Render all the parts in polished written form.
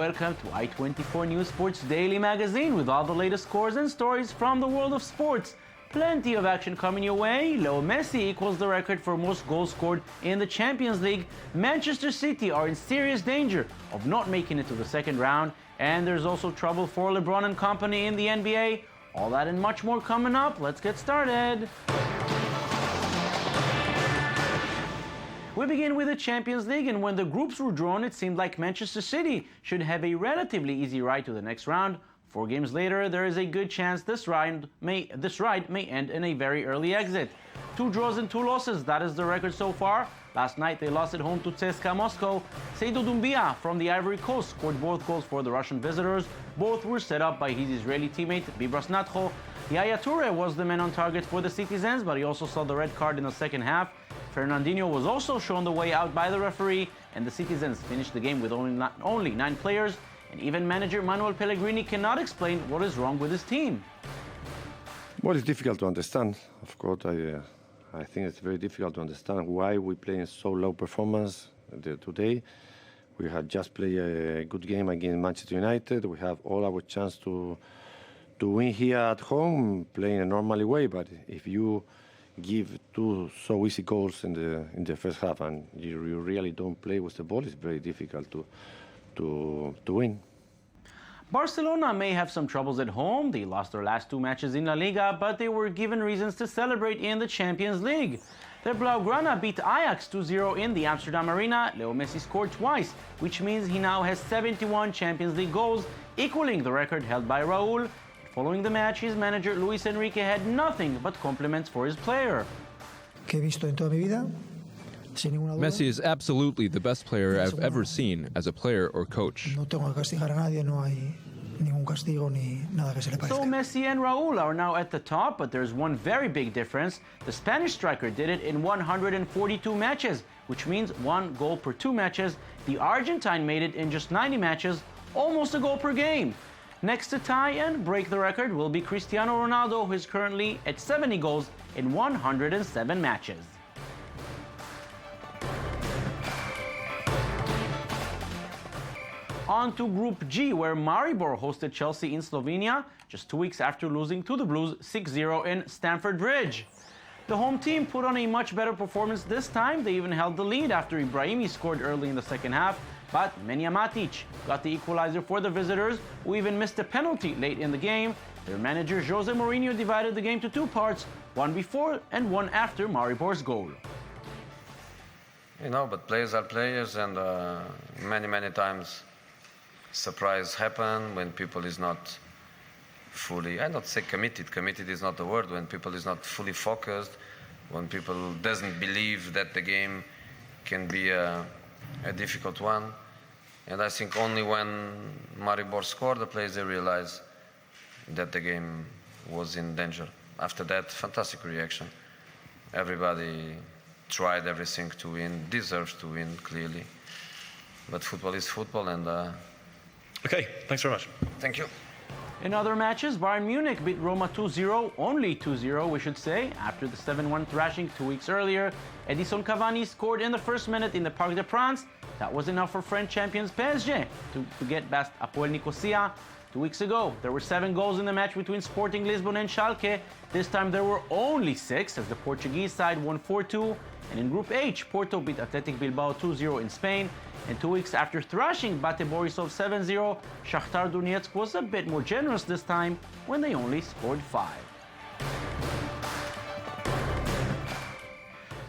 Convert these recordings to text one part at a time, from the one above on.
welcome to I24 News Sports Daily Magazine with all the latest scores and stories from the world of sports. Plenty of action coming your way. Leo Messi equals the record for most goals scored in the Champions League. Manchester City are in serious danger of not making it to the second round. And there's also trouble for LeBron and company in the NBA. All that and much more coming up. Let's get started. We begin with the Champions League, and when the groups were drawn, it seemed like Manchester City should have a relatively easy ride to the next round. 4 games later, there is a good chance this ride may end in a very early exit. 2 draws and 2 losses, that is the record so far. Last night, they lost at home to CSKA Moscow. Seydou Doumbia from the Ivory Coast scored both goals for the Russian visitors. Both were set up by his Israeli teammate, Bibras Natcho. Yaya Toure was the man on target for the citizens, but he also saw the red card in the second half. Fernandinho was also shown the way out by the referee, and the citizens finished the game with only 9 players. And even manager Manuel Pellegrini cannot explain what is wrong with his team. Well, it's difficult to understand. Of course, I think it's very difficult to understand why we play in so low performance today. We had just played a good game against Manchester United. We have all our chance to win here at home, playing a normally way. But if you give 2 so easy goals in the first half and you really don't play with the ball, it's very difficult to win. Barcelona may have some troubles at home. They lost their last 2 matches in La Liga, but they were given reasons to celebrate in the Champions League. The Blaugrana beat Ajax 2-0 in the Amsterdam Arena. Leo Messi scored twice, which means he now has 71 Champions League goals, equaling the record held by Raúl. Following the match, his manager Luis Enrique had nothing but compliments for his player. Messi is absolutely the best player I've ever seen as a player or coach. So Messi and Raúl are now at the top, but there's one very big difference. The Spanish striker did it in 142 matches, which means 1 goal per 2 matches. The Argentine made it in just 90 matches, almost a goal per game. Next to tie and break the record will be Cristiano Ronaldo, who is currently at 70 goals in 107 matches. On to Group G, where Maribor hosted Chelsea in Slovenia just 2 weeks after losing to the Blues 6-0 in Stamford Bridge. The home team put on a much better performance this time. They even held the lead after Ibrahimi scored early in the second half, but Nemanja Matic got the equalizer for the visitors, who even missed a penalty late in the game. Their manager Jose Mourinho divided the game to 2 parts, one before and one after Maribor's goal. You know, but players are players, and many times surprise happen when people is not fully, I don't say committed is not the word, when people is not fully focused, when people doesn't believe that the game can be a difficult one. And I think only when Maribor scored, the players they realized that the game was in danger. After that, fantastic reaction. Everybody tried everything to win, deserves to win clearly. But football is football, and okay, thanks very much. thank you. In other matches, Bayern Munich beat Roma 2-0, only 2-0 we should say, after the 7-1 thrashing 2 weeks earlier. Edison Cavani scored in the first minute in the Parc des Princes. That was enough for French champions PSG to get past Apoel Nicosia. 2 weeks ago, there were 7 goals in the match between Sporting Lisbon and Schalke. This time there were only 6 as the Portuguese side won 4-2. And in Group H, Porto beat Athletic Bilbao 2-0 in Spain. And 2 weeks after thrashing Bate Borisov 7-0, Shakhtar Donetsk was a bit more generous this time when they only scored 5.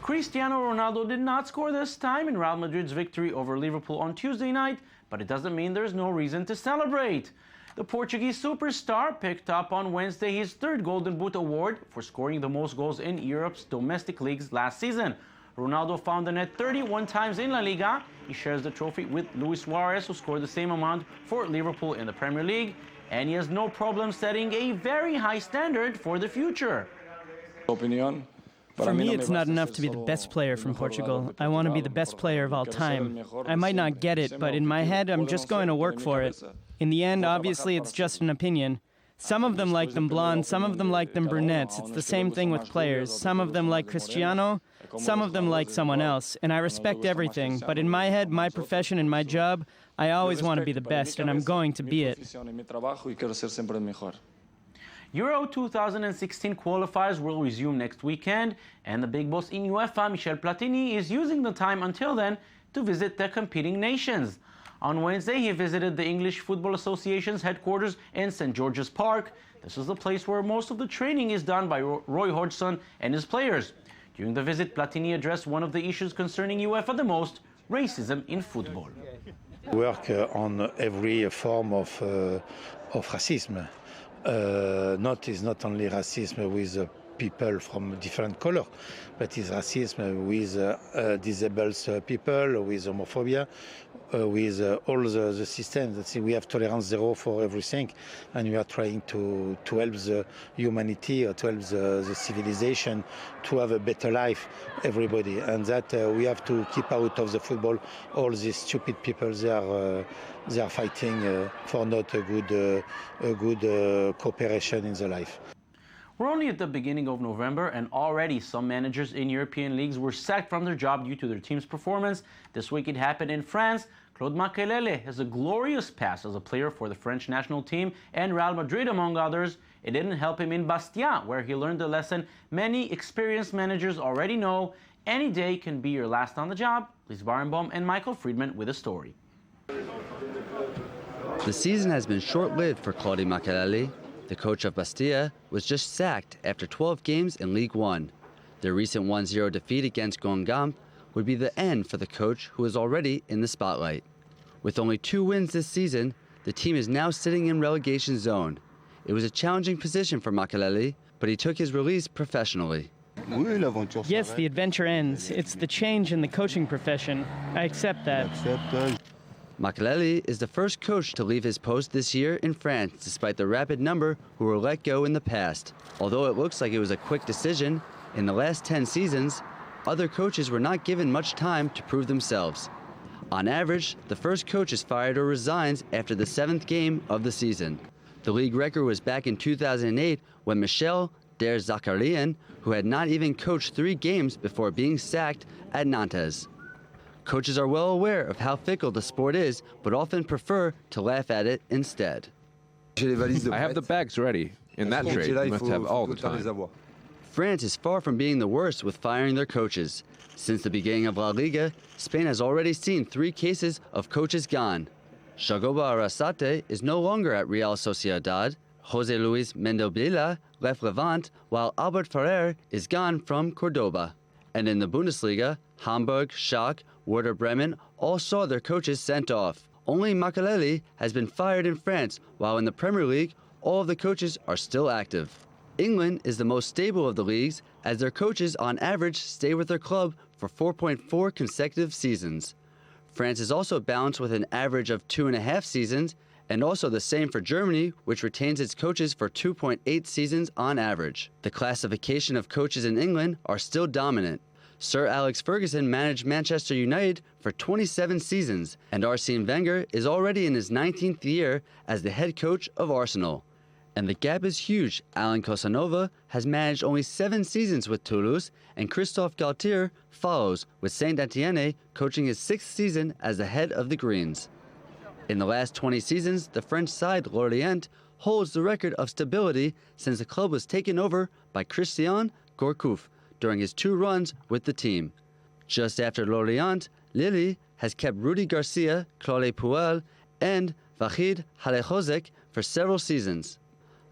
Cristiano Ronaldo did not score this time in Real Madrid's victory over Liverpool on Tuesday night, but it doesn't mean there's no reason to celebrate. The Portuguese superstar picked up on Wednesday his 3rd Golden Boot award for scoring the most goals in Europe's domestic leagues last season. Ronaldo found the net 31 times in La Liga. He shares the trophy with Luis Suarez, who scored the same amount for Liverpool in the Premier League. And he has no problem setting a very high standard for the future. For me, it's not enough to be the best player from Portugal. I want to be the best player of all time. I might not get it, but in my head, I'm just going to work for it. In the end, obviously, it's just an opinion. Some of them like them blonde, some of them like them brunettes. It's the same thing with players. Some of them like Cristiano, some of them like someone else. And I respect everything. But in my head, my profession and my job, I always want to be the best, and I'm going to be it. Euro 2016 qualifiers will resume next weekend, and the big boss in UEFA, Michel Platini, is using the time until then to visit the competing nations. On Wednesday, he visited the English Football Association's headquarters in St. George's Park. This is the place where most of the training is done by Roy Hodgson and his players. During the visit, Platini addressed one of the issues concerning UEFA the most, racism in football. Work on every form of racism. Is not only racism with people from different color, but it's racism with disabled people, with homophobia, with all the systems. We have tolerance zero for everything, and we are trying to help the humanity, or to help the civilization to have a better life, everybody. And that we have to keep out of the football all these stupid people. They are fighting for not a good cooperation in the life. We're only at the beginning of November, and already some managers in European leagues were sacked from their job due to their team's performance. This week it happened in France. Claude Makelele has a glorious past as a player for the French national team and Real Madrid, among others. It didn't help him in Bastia, where he learned the lesson many experienced managers already know: any day can be your last on the job. Lise Barenbaum and Michael Friedman with a story. The season has been short-lived for Claude Makelele. The coach of Bastia was just sacked after 12 games in League One. Their recent 1-0 defeat against Guingamp would be the end for the coach, who is already in the spotlight. With only 2 wins this season, the team is now sitting in relegation zone. It was a challenging position for Makelele, but he took his release professionally. Yes, the adventure ends. It's the change in the coaching profession. I accept that. Makelele is the first coach to leave his post this year in France, despite the rapid number who were let go in the past. Although it looks like it was a quick decision, in the last 10 seasons, other coaches were not given much time to prove themselves. On average, the first coach is fired or resigns after the 7th game of the season. The league record was back in 2008 when Michel Der Zakarian, who had not even coached 3 games before being sacked at Nantes. Coaches are well aware of how fickle the sport is, but often prefer to laugh at it instead. I have the bags ready. In that trade, you must have all the time. France is far from being the worst with firing their coaches. Since the beginning of La Liga, Spain has already seen 3 cases of coaches gone. Jagoba Arrasate is no longer at Real Sociedad. José Luis Mendobila left Levante, while Albert Ferrer is gone from Cordoba. And in the Bundesliga, Hamburg, Schalke, Werder Bremen all saw their coaches sent off. Only Makelele has been fired in France, while in the Premier League, all of the coaches are still active. England is the most stable of the leagues, as their coaches on average stay with their club for 4.4 consecutive seasons. France is also balanced with an average of 2.5 seasons, and also the same for Germany, which retains its coaches for 2.8 seasons on average. The classification of coaches in England are still dominant. Sir Alex Ferguson managed Manchester United for 27 seasons, and Arsene Wenger is already in his 19th year as the head coach of Arsenal. And the gap is huge. Alan Casanova has managed only 7 seasons with Toulouse, and Christophe Galtier follows, with Saint-Etienne coaching his 6th season as the head of the Greens. In the last 20 seasons, the French side, Lorient, holds the record of stability since the club was taken over by Christian Gourcuff during his 2 runs with the team. Just after Lorient, Lille has kept Rudy Garcia, Claude Puel, and Vahid Halilhodžić for several seasons.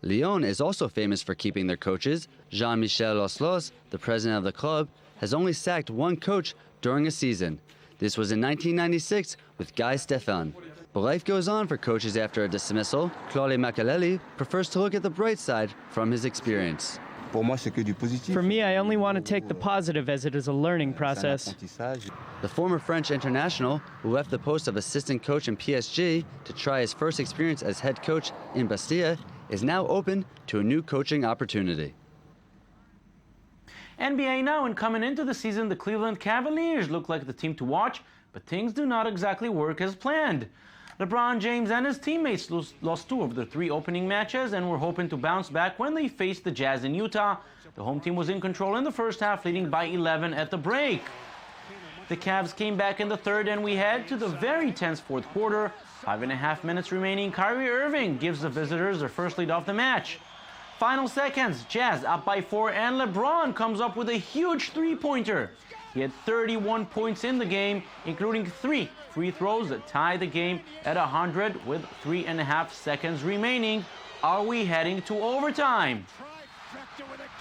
Lyon is also famous for keeping their coaches. Jean-Michel Oslos, the president of the club, has only sacked 1 coach during a season. This was in 1996 with Guy Stéphane. But life goes on for coaches after a dismissal. Claude Makelele prefers to look at the bright side from his experience. For me, I only want to take the positive, as it is a learning process. The former French international, who left the post of assistant coach in PSG to try his first experience as head coach in Bastia, is now open to a new coaching opportunity. NBA now, and coming into the season, the Cleveland Cavaliers look like the team to watch, but things do not exactly work as planned. LeBron James and his teammates lost 2 of their 3 opening matches and were hoping to bounce back when they faced the Jazz in Utah. The home team was in control in the first half, leading by 11 at the break. The Cavs came back in the third, and we head to the very tense fourth quarter. 5.5 minutes remaining. Kyrie Irving gives the visitors their first lead of the match. Final seconds, Jazz up by 4, and LeBron comes up with a huge three-pointer. He had 31 points in the game, including 3 free throws that tie the game at 100 with 3.5 seconds remaining. Are we heading to overtime?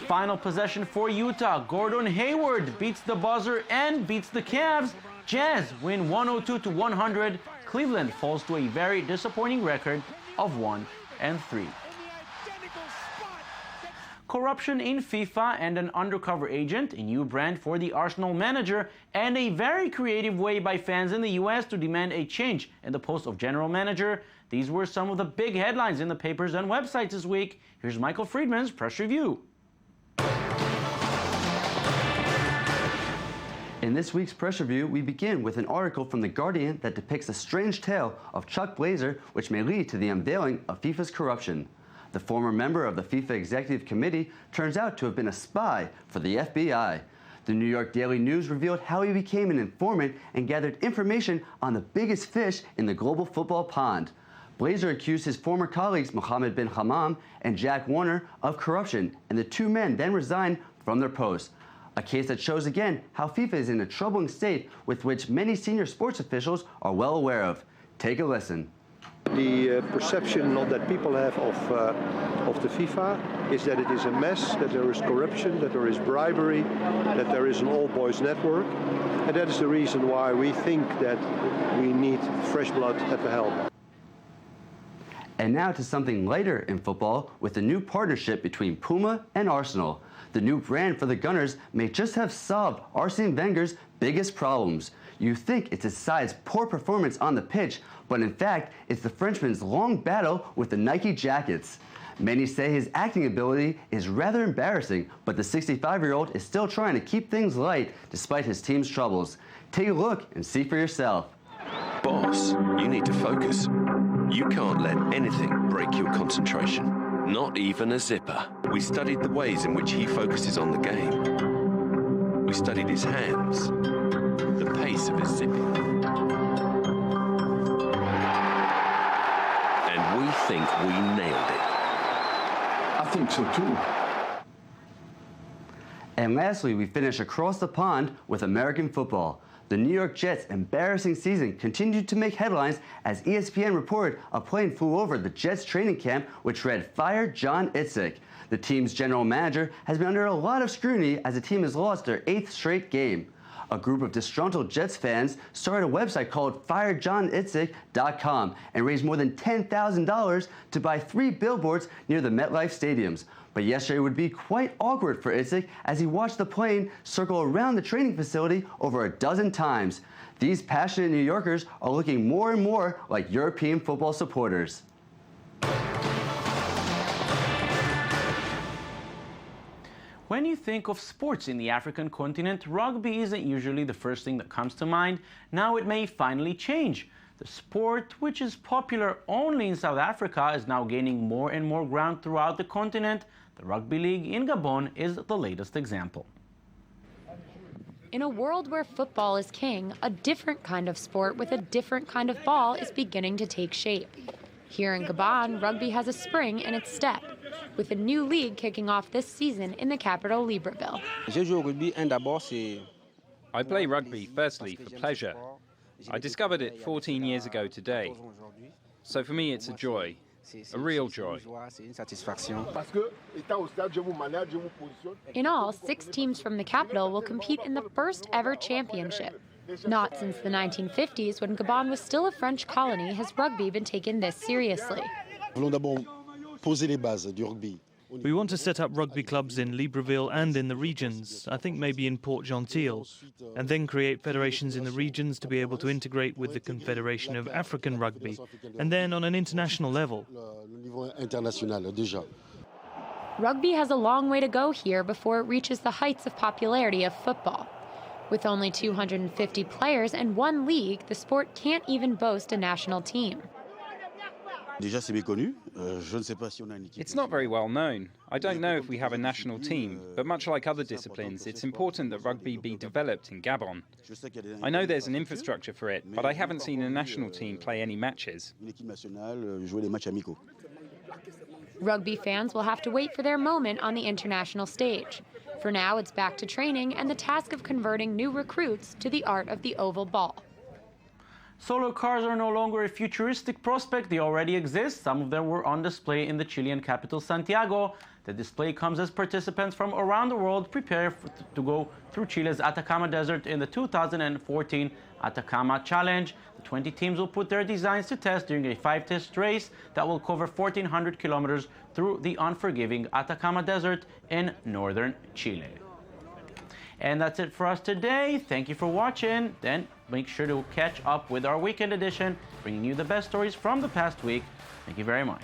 Final possession for Utah. Gordon Hayward beats the buzzer and beats the Cavs. Jazz win 102-100. Cleveland falls to a very disappointing record of 1-3. Corruption in FIFA and an undercover agent, a new brand for the Arsenal manager, and a very creative way by fans in the US to demand a change in the post of general manager. These were some of the big headlines in the papers and websites this week. Here's Michael Friedman's press review. In this week's press review, we begin with an article from The Guardian that depicts a strange tale of Chuck Blazer, which may lead to the unveiling of FIFA's corruption. The former member of the FIFA Executive Committee turns out to have been a spy for the FBI. The New York Daily News revealed how he became an informant and gathered information on the biggest fish in the global football pond. Blazer accused his former colleagues Mohammed bin Hammam and Jack Warner of corruption, and the two men then resigned from their posts. A case that shows again how FIFA is in a troubling state with which many senior sports officials are well aware of. Take a listen. The perception that people have of the FIFA is that it is a mess, that there is corruption, that there is bribery, that there is an all-boys network. And that is the reason why we think that we need fresh blood at the helm. And now to something lighter in football with the new partnership between Puma and Arsenal. The new brand for the Gunners may just have solved Arsene Wenger's biggest problems. You think it's his side's poor performance on the pitch, but in fact, it's the Frenchman's long battle with the Nike jackets. Many say his acting ability is rather embarrassing, but the 65-year-old is still trying to keep things light despite his team's troubles. Take a look and see for yourself. Boss, you need to focus. You can't let anything break your concentration, not even a zipper. We studied the ways in which he focuses on the game. We studied his hands, the pace of his zipping. And we think we nailed it. I think so too. And lastly, we finish across the pond with American football. The New York Jets' embarrassing season continued to make headlines as ESPN reported a plane flew over the Jets training camp which read, "Fire John Idzik." The team's general manager has been under a lot of scrutiny as the team has lost their 8th straight game. A group of disgruntled Jets fans started a website called FireJohnIdzik.com and raised more than $10,000 to buy 3 billboards near the MetLife stadiums. But yesterday would be quite awkward for Idzik as he watched the plane circle around the training facility over a dozen times. These passionate New Yorkers are looking more and more like European football supporters. When you think of sports in the African continent, rugby isn't usually the first thing that comes to mind. Now it may finally change. The sport, which is popular only in South Africa, is now gaining more and more ground throughout the continent. The Rugby League in Gabon is the latest example. In a world where football is king, a different kind of sport with a different kind of ball is beginning to take shape. Here in Gabon, rugby has a spring in its step, with a new league kicking off this season in the capital, Libreville. I play rugby firstly for pleasure. I discovered it 14 years ago today. So for me, it's a joy, a real joy. In all, 6 teams from the capital will compete in the first ever championship. Not since the 1950s, when Gabon was still a French colony, has rugby been taken this seriously. We want to set up rugby clubs in Libreville and in the regions, I think maybe in Port-Gentil, and then create federations in the regions to be able to integrate with the Confederation of African Rugby, and then on an international level. Rugby has a long way to go here before it reaches the heights of popularity of football. With only 250 players and 1 league, the sport can't even boast a national team. It's not very well known. I don't know if we have a national team, but much like other disciplines, it's important that rugby be developed in Gabon. I know there's an infrastructure for it, but I haven't seen a national team play any matches. Rugby fans will have to wait for their moment on the international stage. For now, it's back to training and the task of converting new recruits to the art of the oval ball. Solar cars are no longer a futuristic prospect, they already exist. Some of them were on display in the Chilean capital, Santiago. The display comes as participants from around the world prepare to go through Chile's Atacama Desert in the 2014 Atacama Challenge. The 20 teams will put their designs to test during a 5-test race that will cover 1,400 kilometers through the unforgiving Atacama Desert in northern Chile. And that's it for us today. Thank you for watching. Then make sure to catch up with our weekend edition, bringing you the best stories from the past week. Thank you very much.